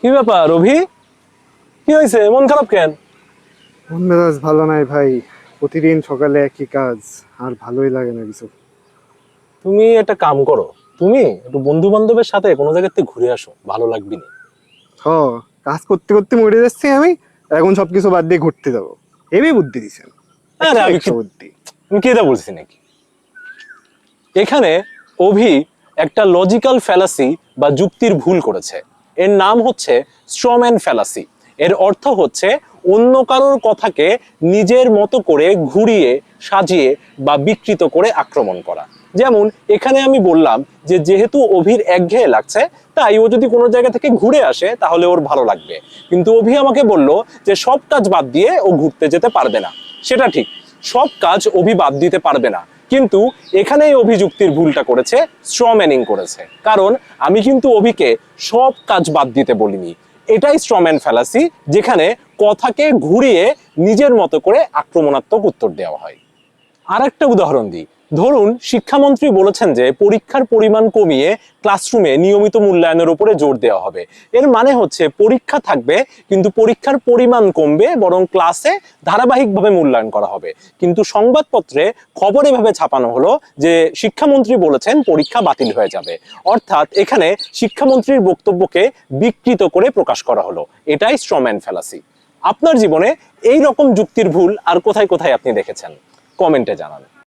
কি ব্যাপার অভি? কি হয়েছে, মন খারাপ কেন? মন মেজাজ ভালো নাই ভাই। প্রতিদিন সকালে একই কাজ, আর ভালোই লাগে না কিছু। তুমি একটা কাম করো, তুমি একটু বন্ধু বান্ধবের সাথে কোনো জায়গাতে ঘুরে আসো, ভালো লাগবে না? হ, কাজ করতে করতে মরে যাচ্ছি আমি। এখন সবকিছু বাদ দিয়ে ঘুরতে যাবো? হেবি বুদ্ধি দিছেন। আরে আমি কি, একশো বুদ্ধি। আমি কি এটা বলছি নাকি? এখানে অভি একটা লজিক্যাল ফ্যালাসি বা যুক্তির ভুল করেছে। এর নাম হচ্ছে স্ট্রম্যান ফ্যালাসি। এর অর্থ হচ্ছে অন্য কারোর কথাকে নিজের মতো করে ঘুরিয়ে সাজিয়ে বা বিকৃত করে আক্রমণ করা। যেমন এখানে আমি বললাম যে যেহেতু অভির একঘেয়ে লাগছে, তাই ও যদি কোনো জায়গা থেকে ঘুরে আসে তাহলে ওর ভালো লাগবে। কিন্তু অভি আমাকে বলল যে সব কাজ বাদ দিয়ে ও ঘুরতে যেতে পারবে না। সেটা ঠিক, সব কাজ অভি বাদ দিতে পারবে না, কিন্তু এখানেই অভিযুক্তির ভুলটা করেছে, স্ট্রম্যানিং করেছে। কারণ আমি কিন্তু অভিকে সব কাজ বাদ দিতে বলিনি। এটাই স্ট্রম্যান ফ্যালাসি, যেখানে কথাকে ঘুরিয়ে নিজের মতো করে আক্রমণাত্মক উত্তর দেওয়া হয়। আর একটা উদাহরণ দিই। ধরুন শিক্ষামন্ত্রী বলেছেন যে পরীক্ষার পরিমাণ কমিয়ে ক্লাসরুমে নিয়মিত মূল্যায়নের উপরে জোর দেওয়া হবে। এর মানে হচ্ছে পরীক্ষা থাকবে কিন্তু পরীক্ষার পরিমাণ কমবে, বরং ক্লাসে ধারাবাহিকভাবে মূল্যায়ন করা হবে। কিন্তু সংবাদপত্রে খবর এভাবে ছাপানো হলো যে শিক্ষামন্ত্রী বলেছেন পরীক্ষা বাতিল হয়ে যাবে। অর্থাৎ এখানে শিক্ষামন্ত্রীর বক্তব্যকে বিকৃত করে প্রকাশ করা হলো। এটাই স্ট্রম্যান ফ্যালাসি। আপনার জীবনে এই রকম যুক্তির ভুল আর কোথায় কোথায় আপনি দেখেছেন? কমেন্টে জানান।